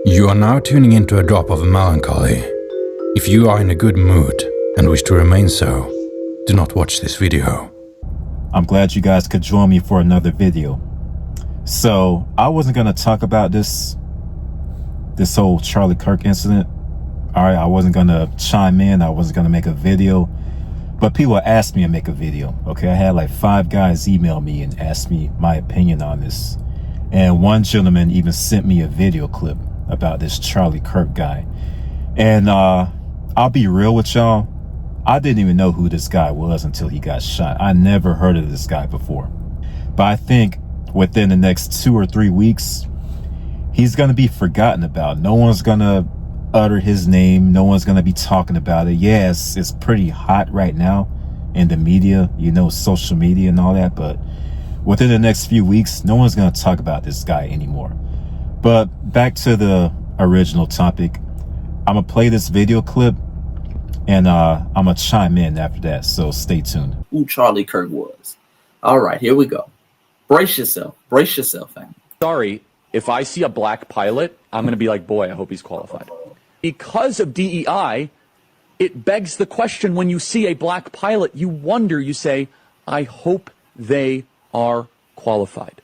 You are now tuning into a drop of melancholy. If you are in a good mood and wish to remain so, do not watch this video. I'm glad you guys could join me for another video. So I wasn't going to talk about this whole Charlie Kirk incident. All right, I wasn't going to chime in. I wasn't going to make a video, but people asked me to make a video. Okay, I had like 5 guys email me and ask me my opinion on this. And one gentleman even sent me a video clip about this Charlie Kirk guy. And I'll be real with y'all. I didn't even know who this guy was until he got shot. I never heard of this guy before. But I think within the next 2 or 3 weeks, he's going to be forgotten about. No one's going to utter his name. No one's going to be talking about it. Yes, it's pretty hot right now in the media, you know, social media and all that. But within the next few weeks, no one's going to talk about this guy anymore. But back to the original topic. I'm going to play this video clip and I'm going to chime in after that. So stay tuned. Who Charlie Kirk was. All right, here we go. Brace yourself. Brace yourself, fam. Sorry, if I see a black pilot, I'm going to be like, boy, I hope he's qualified. Because of DEI, it begs the question, when you see a black pilot, you wonder, you say, I hope they are qualified.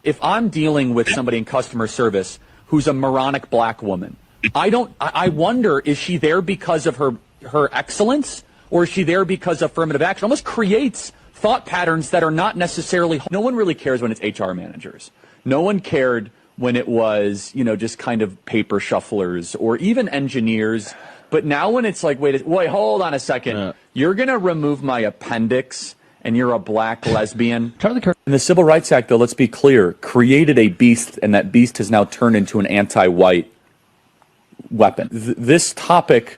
If I'm dealing with somebody in customer service who's a moronic black woman, I wonder, is she there because of her excellence, or is she there because of affirmative action? It almost creates thought patterns that are not necessarily. No one really cares when it's HR managers. No one cared when it was, you know, just kind of paper shufflers or even engineers. But now when it's like, wait, hold on a second. You're going to remove my appendix and you're a black lesbian. Charlie Kirk. And the Civil Rights Act, though, let's be clear, created a beast, and that beast has now turned into an anti-white weapon. This topic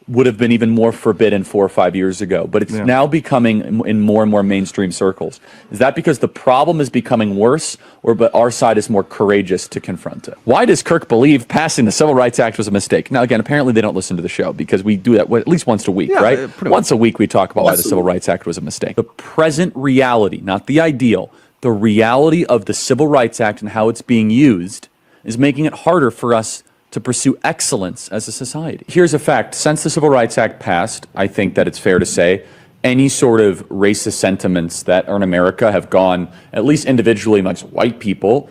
would have been even more forbidden 4 or 5 years ago, but it's now becoming in more and more mainstream circles. Is that because the problem is becoming worse, or but our side is more courageous to confront it? Why does Kirk believe passing the Civil Rights Act was a mistake? Now, again, apparently they don't listen to the show because we do that at least once a week, right? Once a week we talk about why the Civil Rights Act was a mistake. The present reality, not the ideal, the reality of the Civil Rights Act and how it's being used is making it harder for us to pursue excellence as a society. Here's a fact. Since the Civil Rights Act passed, I think that it's fair to say any sort of racist sentiments that are in America have gone, at least individually amongst white people,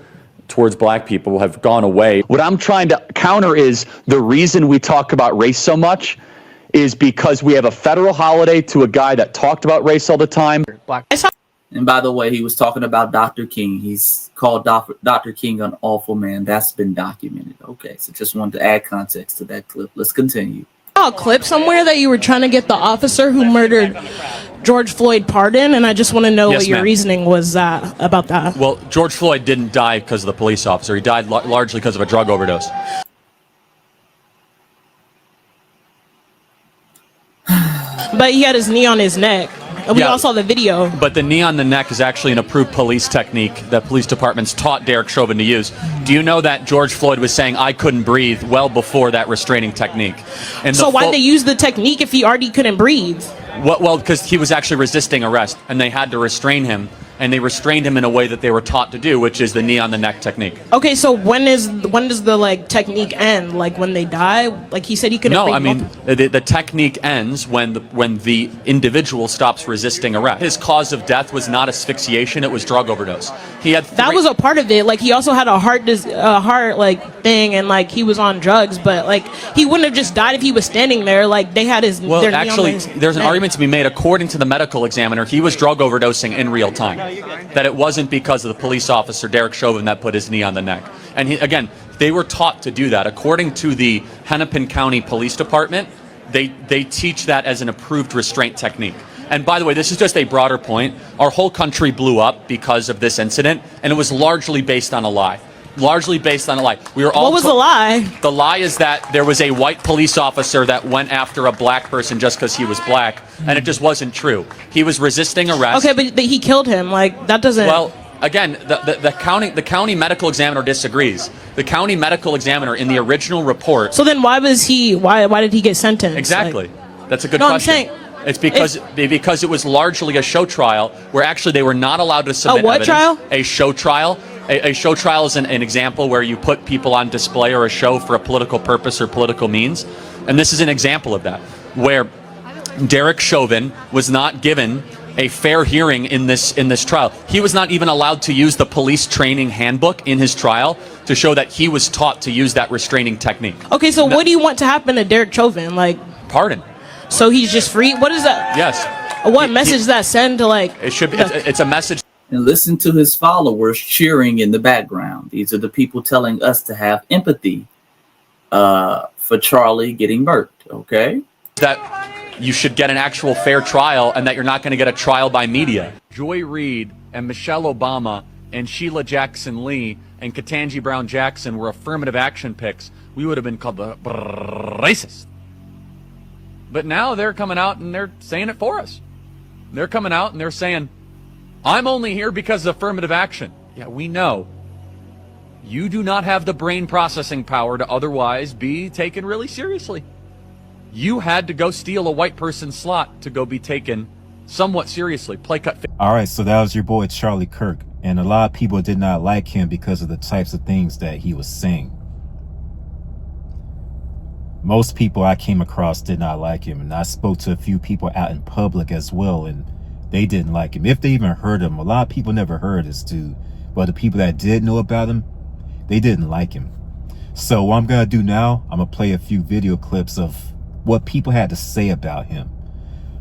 towards black people, have gone away. What I'm trying to counter is the reason we talk about race so much is because we have a federal holiday to a guy that talked about race all the time. And by the way, he was talking about Dr. King. He's called Dr. King an awful man. That's been documented. Okay, so just wanted to add context to that clip. Let's continue. A clip somewhere that you were trying to get the officer who murdered George Floyd pardoned, and I just want to know what your reasoning was about that. Well, George Floyd didn't die because of the police officer. He died largely because of a drug overdose. But he had his knee on his neck. And we all saw the video. But the knee on the neck is actually an approved police technique that police departments taught Derek Chauvin to use. Do you know that George Floyd was saying, I couldn't breathe, well before that restraining technique? And so why'd they use the technique if he already couldn't breathe? Well, because he was actually resisting arrest, and they had to restrain him. And they restrained him in a way that they were taught to do, which is the knee on the neck technique. Okay, so when does the like technique end? Like when they die? Like he said he couldn't. No, I mean the technique ends when the individual stops resisting arrest. His cause of death was not asphyxiation; it was drug overdose. He had that was a part of it. Like he also had a heart like thing, and like he was on drugs. But like he wouldn't have just died if he was standing there. Like they had his. Well, actually, there's an argument to be made. According to the medical examiner, he was drug overdosing in real time. That it wasn't because of the police officer, Derek Chauvin, that put his knee on the neck. And again, they were taught to do that. According to the Hennepin County Police Department, they teach that as an approved restraint technique. And by the way, this is just a broader point. Our whole country blew up because of this incident, and it was largely based on a lie. Largely based on a lie. We were all. What was the lie? The lie is that there was a white police officer that went after a black person just because he was black, and it just wasn't true. He was resisting arrest. Okay, but he killed him. Like that doesn't. Well, again, the county medical examiner disagrees. The county medical examiner in the original report. So then why was he? Why did he get sentenced? Exactly. That's a good question. I'm saying. It's because it was largely a show trial where actually they were not allowed to submit what evidence. Trial? A show trial. A show trial is an example where you put people on display or a show for a political purpose or political means. And this is an example of that, where Derek Chauvin was not given a fair hearing in this trial. He was not even allowed to use the police training handbook in his trial to show that he was taught to use that restraining technique. Okay, so what do you want to happen to Derek Chauvin? Like, pardon. So he's just free? What is that? Yes. What message does that send to, like... It should be, it's a message. And listen to his followers cheering in the background. These are the people telling us to have empathy for Charlie getting murked, okay? That you should get an actual fair trial and that you're not going to get a trial by media. Joy Reid and Michelle Obama and Sheila Jackson Lee and Ketanji Brown Jackson were affirmative action picks, we would have been called the racist. But now they're coming out and they're saying it for us. They're coming out and they're saying, I'm only here because of affirmative action. Yeah, we know. You do not have the brain processing power to otherwise be taken really seriously. You had to go steal a white person's slot to go be taken somewhat seriously. Play cut. All right, so that was your boy Charlie Kirk. And a lot of people did not like him because of the types of things that he was saying. Most people I came across did not like him. And I spoke to a few people out in public as well, and they didn't like him. If they even heard him, a lot of people never heard this dude. But the people that did know about him, they didn't like him. So what I'm going to do now, I'm going to play a few video clips of what people had to say about him.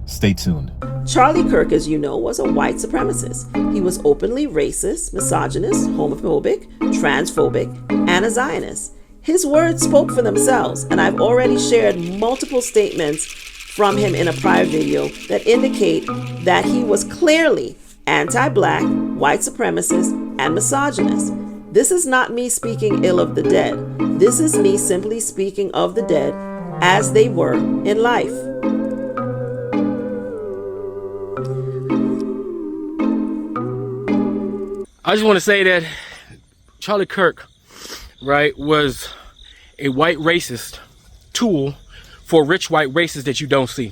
Stay tuned. Charlie Kirk, as you know, was a white supremacist. He was openly racist, misogynist, homophobic, transphobic, and a Zionist. His words spoke for themselves, and I've already shared multiple statements from him in a prior video that indicate that he was clearly anti-black, white supremacist, and misogynist. This is not me speaking ill of the dead. This is me simply speaking of the dead as they were in life. I just want to say that Charlie Kirk, right, was a white racist tool for rich white racists that you don't see,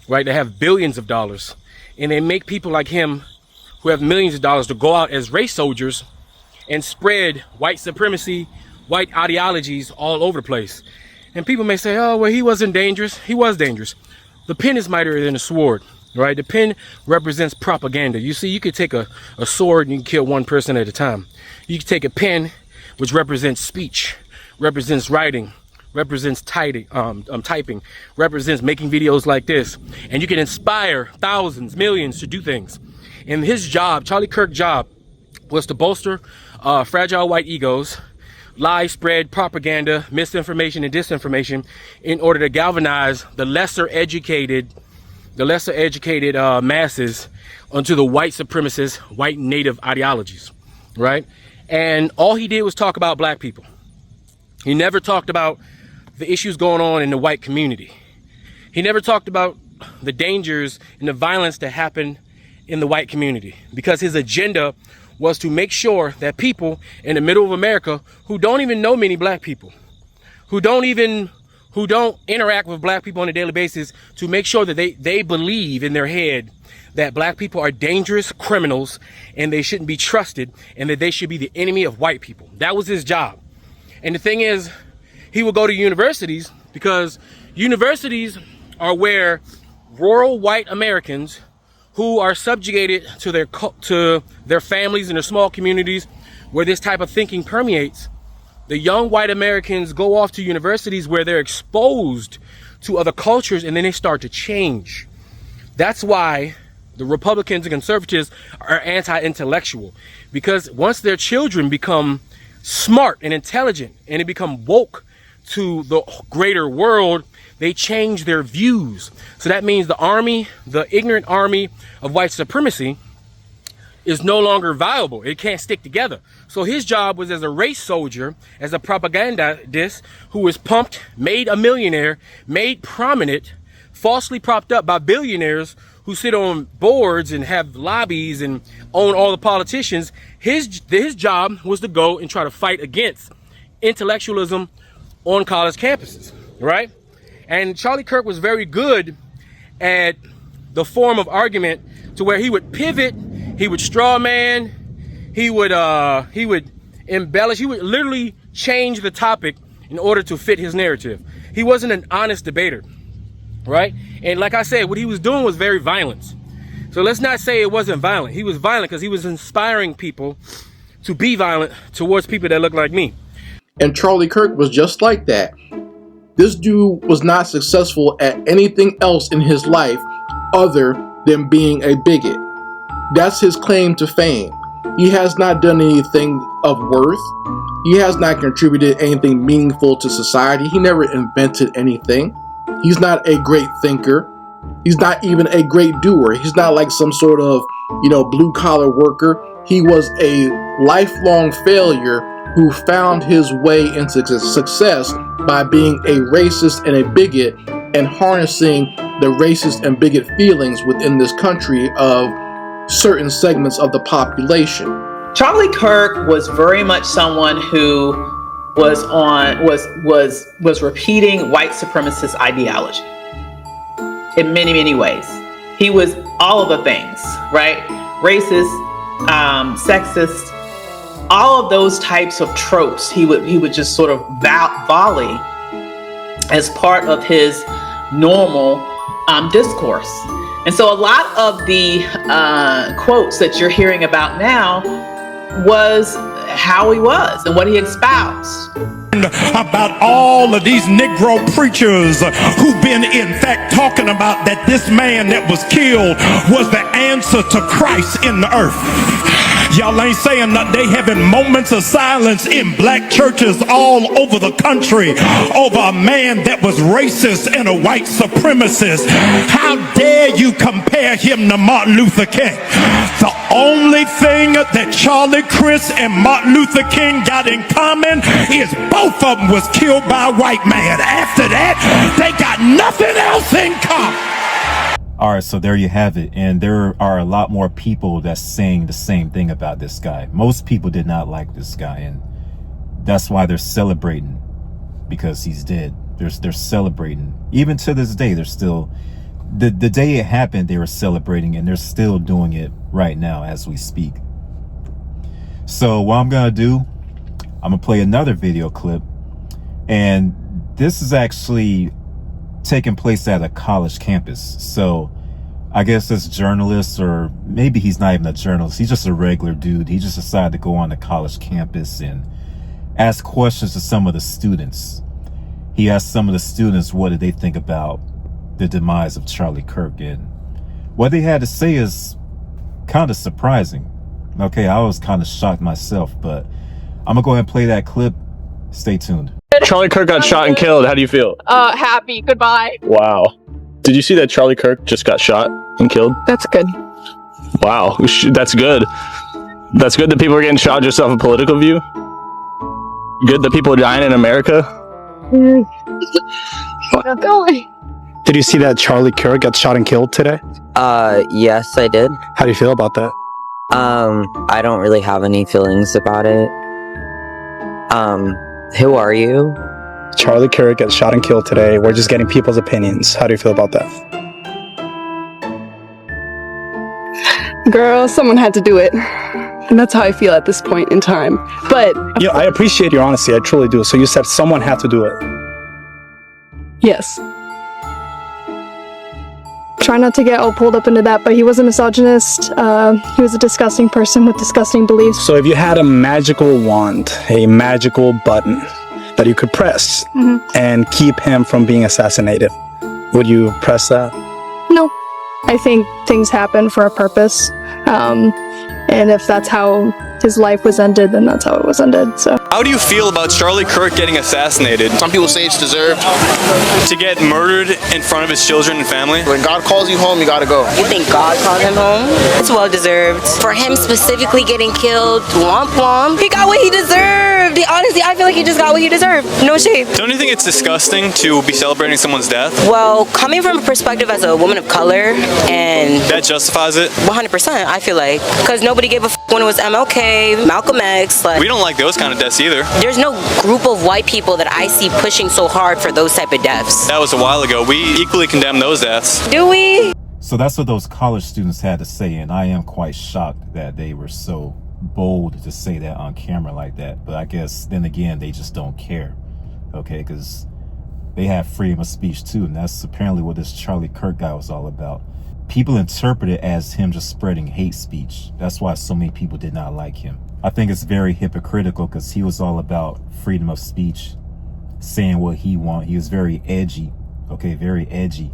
right? They have billions of dollars, and they make people like him who have millions of dollars to go out as race soldiers and spread white supremacy, white ideologies all over the place. And people may say, oh, well, he wasn't dangerous. He was dangerous. The pen is mightier than a sword, right? The pen represents propaganda. You see, you could take a sword and you can kill one person at a time. You could take a pen, which represents speech, represents writing, represents typing, represents making videos like this. And you can inspire thousands, millions to do things. And his job, Charlie Kirk's job, was to bolster fragile white egos, lie, spread propaganda, misinformation, and disinformation in order to galvanize the lesser educated masses onto the white supremacist, white native ideologies, right? And all he did was talk about black people. He never talked about the issues going on in the white community. He never talked about the dangers and the violence that happen in the white community, because his agenda was to make sure that people in the middle of America who don't even know many black people, who don't interact with black people on a daily basis, to make sure that they believe in their head that black people are dangerous criminals and they shouldn't be trusted and that they should be the enemy of white people. That was his job. And the thing is, he would go to universities, because universities are where rural white Americans who are subjugated to their families and their small communities, where this type of thinking permeates. The young white Americans go off to universities where they're exposed to other cultures, and then they start to change. That's why the Republicans and conservatives are anti-intellectual, because once their children become smart and intelligent and they become woke to the greater world, they change their views. So that means the army, the ignorant army of white supremacy, is no longer viable. It can't stick together. So his job was as a race soldier, as a propagandist who was pumped, made a millionaire, made prominent, falsely propped up by billionaires who sit on boards and have lobbies and own all the politicians. His job was to go and try to fight against intellectualism on college campuses, right? And Charlie Kirk was very good at the form of argument, to where he would pivot, he would straw man, he would embellish. He would literally change the topic in order to fit his narrative. He wasn't an honest debater, right? And like I said, what he was doing was very violent. So let's not say it wasn't violent. He was violent because he was inspiring people to be violent towards people that look like me. And Charlie Kirk was just like that. This dude was not successful at anything else in his life other than being a bigot. That's his claim to fame. He has not done anything of worth. He has not contributed anything meaningful to society. He never invented anything. He's not a great thinker. He's not even a great doer. He's not like some sort of, blue-collar worker. He was a lifelong failure who found his way into success by being a racist and a bigot and harnessing the racist and bigot feelings within this country of certain segments of the population. Charlie Kirk was very much someone who was repeating white supremacist ideology in many, many ways. He was all of the things, right? Racist, sexist, all of those types of tropes he would just sort of volley as part of his normal discourse. And so a lot of the quotes that you're hearing about now was how he was and what he espoused. About all of these Negro preachers who've been in fact talking about that this man that was killed was the answer to Christ in the earth. Y'all ain't saying that. They having moments of silence in black churches all over the country over a man that was racist and a white supremacist. How dare you compare him to Martin Luther King? The only thing that Charlie Chris and Martin Luther King got in common is both of them was killed by a white man. After that, they got nothing else in common. All right, so there you have it. And there are a lot more people that's saying the same thing about this guy. Most people did not like this guy, and that's why they're celebrating, because he's dead. They're celebrating. Even to this day, they're still, the day it happened, they were celebrating, and they're still doing it right now as we speak. So what I'm gonna do, I'm gonna play another video clip, and this is actually taking place at a college campus. So I guess this journalist, or maybe he's not even a journalist, he's just a regular dude. He just decided to go on the college campus and ask questions to some of the students. He asked some of the students what did they think about the demise of Charlie Kirk, and what they had to say is kind of surprising. Okay, I was kind of shocked myself, but I'm gonna go ahead and play that clip. Stay tuned. Charlie Kirk got shot and killed. How do you feel? Happy. Goodbye. Wow. Did you see that Charlie Kirk just got shot and killed? That's good. Wow. That's good. That's good that people are getting shot just off a political view? Good that people are dying in America? Not going. Did you see that Charlie Kirk got shot and killed today? Yes, I did. How do you feel about that? I don't really have any feelings about it. Who are you? Charlie Kirk got shot and killed today. We're just getting people's opinions. How do you feel about that? Girl, someone had to do it. And that's how I feel at this point in time. But I appreciate your honesty. I truly do. So you said someone had to do it. yes. Try not to get all pulled up into that, but he was a misogynist. He was a disgusting person with disgusting beliefs. So if you had a magical wand, a magical button that you could press and keep him from being assassinated, would you press that? No. I think things happen for a purpose. And if that's how his life was ended, then that's how it was ended. So How do you feel about Charlie Kirk getting assassinated? Some people say it's deserved. To get murdered in front of his children and family? When God calls you home, you gotta go. You think God called him home? It's well deserved. For him specifically getting killed, womp womp, he got what he deserved. Honestly, I feel like he just got what he deserved. No shade. Don't you think it's disgusting to be celebrating someone's death? Well, coming from a perspective as a woman of color, and that justifies it? 100%, I feel like. Because nobody gave a when it was MLK, Malcolm X. Like, we don't like those kind of deaths either. There's no group of white people that I see pushing so hard for those type of deaths. That was a while ago. We equally condemn those deaths. Do we? So that's what those college students had to say, and I am quite shocked that they were so bold to say that on camera like that. But I guess then again, they just don't care. Okay, because they have freedom of speech too. And that's apparently what this Charlie Kirk guy was all about. People interpret it as him just spreading hate speech. That's why so many people did not like him. I think it's very hypocritical because he was all about freedom of speech, saying what he wants. He was very edgy, okay, very edgy.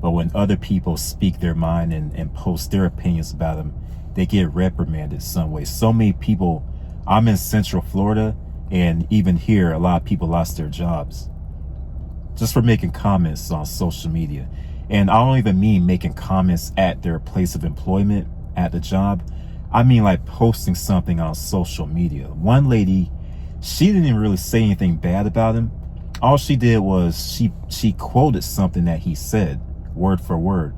But when other people speak their mind and post their opinions about him, they get reprimanded some way. So many people, I'm in Central Florida, and even here, a lot of people lost their jobs just for making comments on social media. And I don't even mean making comments at their place of employment, at the job. I mean like posting something on social media. One lady, she didn't even really say anything bad about him. All she did was she quoted something that he said, word for word,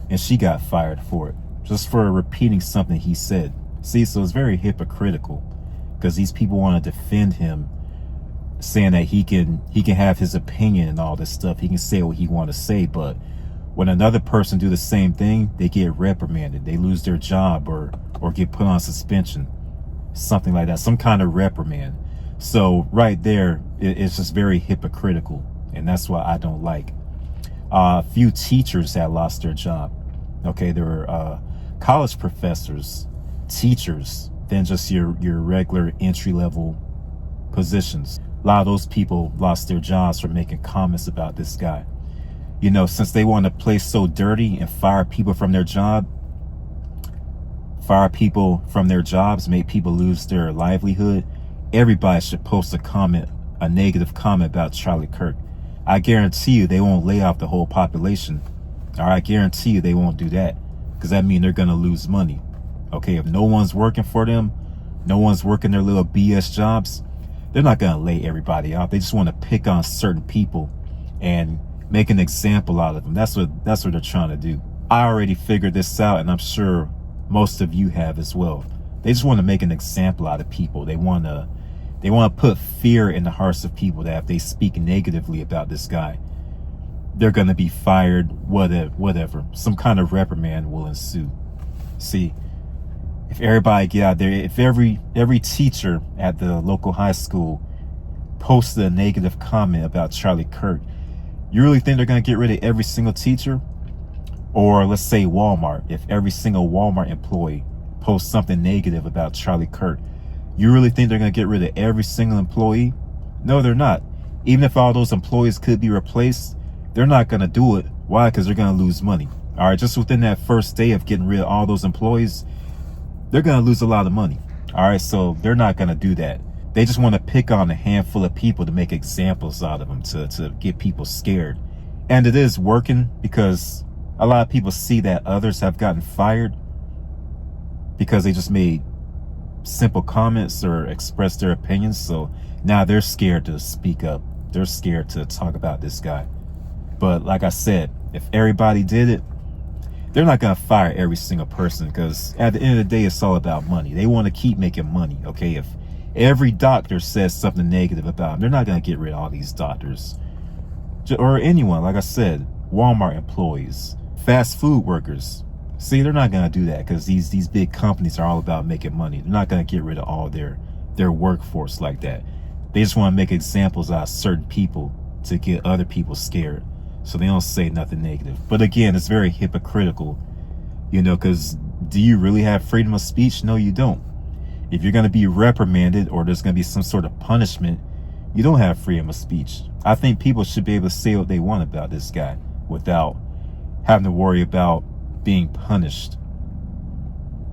and she got fired for it, just for repeating something he said. See, so it's very hypocritical because these people want to defend him, saying that he can have his opinion and all this stuff. He can say what he want to say, but when another person do the same thing, they get reprimanded. They lose their job or get put on suspension, something like that, some kind of reprimand. So right there, it's just very hypocritical, and that's what I don't like. A few teachers had lost their job. Okay, there were college professors, teachers, than just your regular entry-level positions. A lot of those people lost their jobs for making comments about this guy. You know, since they want to play so dirty and fire people from their job, fire people from their jobs, make people lose their livelihood, everybody should post a negative comment about Charlie Kirk. I guarantee you they won't lay off the whole population. All right, I guarantee you they won't do that, because that means they're going to lose money. Okay, if no one's working for them, no one's working their little BS jobs, they're not going to lay everybody off. They just want to pick on certain people and make an example out of them. That's what they're trying to do. I already figured this out, and I'm sure most of you have as well. They just want to make an example out of people. They want to put fear in the hearts of people that if they speak negatively about this guy, they're going to be fired, whatever. Some kind of reprimand will ensue. See, if everybody get out there, if every teacher at the local high school posted a negative comment about Charlie Kirk, you really think they're going to get rid of every single teacher? Or let's say Walmart, if every single Walmart employee posts something negative about Charlie Kirk, you really think they're going to get rid of every single employee? No, they're not. Even if all those employees could be replaced, they're not going to do it. Why? Because they're going to lose money. All right, just within that first day of getting rid of all those employees, they're going to lose a lot of money. All right, so they're not going to do that. They just want to pick on a handful of people to make examples out of them, to get people scared. And it is working, because a lot of people see that others have gotten fired because they just made simple comments or expressed their opinions. So now they're scared to speak up. They're scared to talk about this guy. But like I said, if everybody did it, they're not going to fire every single person, because at the end of the day, it's all about money. They want to keep making money. Okay, if every doctor says something negative about them, they're not going to get rid of all these doctors. Or anyone, like I said, Walmart employees, fast food workers. See, they're not going to do that, because these big companies are all about making money. They're not going to get rid of all their workforce like that. They just want to make examples out of certain people to get other people scared, so they don't say nothing negative. But again, it's very hypocritical, you know, because do you really have freedom of speech? No, you don't. If you're going to be reprimanded or there's going to be some sort of punishment, you don't have freedom of speech. I think people should be able to say what they want about this guy without having to worry about being punished.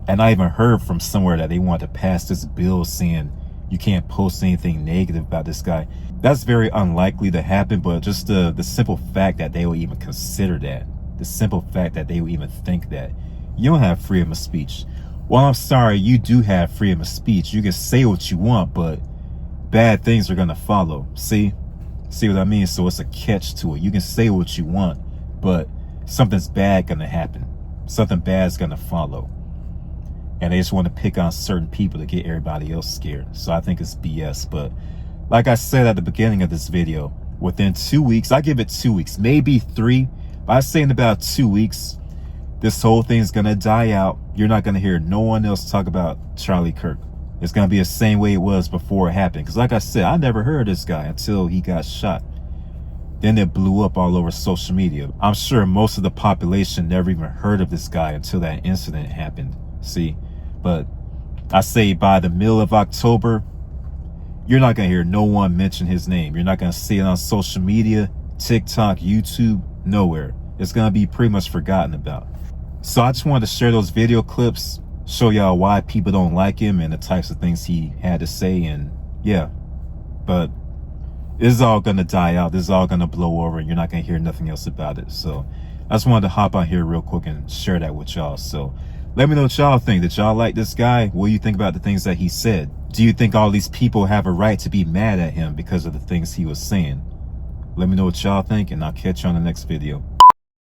And I even heard from somewhere that they want to pass this bill saying you can't post anything negative about this guy. That's very unlikely to happen, but just the simple fact that they will even consider that, the simple fact that they will even think that, you don't have freedom of speech. Well, I'm sorry, you do have freedom of speech. You can say what you want, but bad things are going to follow. See what I mean? So it's a catch to it. You can say what you want, but something's bad going to happen. Something bad is going to follow. And they just want to pick on certain people to get everybody else scared. So I think it's BS. But like I said at the beginning of this video, within 2 weeks, I give it 2 weeks, maybe 3, but I say in about 2 weeks, this whole thing's gonna die out. You're not gonna hear no one else talk about Charlie Kirk. It's gonna be the same way it was before it happened. Because like I said, I never heard of this guy until he got shot. Then it blew up all over social media. I'm sure most of the population never even heard of this guy until that incident happened. See? But I say by the middle of October, you're not gonna hear no one mention his name. You're not gonna see it on social media, TikTok, YouTube, nowhere. It's gonna be pretty much forgotten about. So I just wanted to share those video clips, show y'all why people don't like him and the types of things he had to say. And yeah, but this is all gonna die out. This is all gonna blow over and you're not gonna hear nothing else about it. So I just wanted to hop on here real quick and share that with y'all. So let me know what y'all think. Did y'all like this guy? What do you think about the things that he said? Do you think all these people have a right to be mad at him because of the things he was saying? Let me know what y'all think, and I'll catch you on the next video.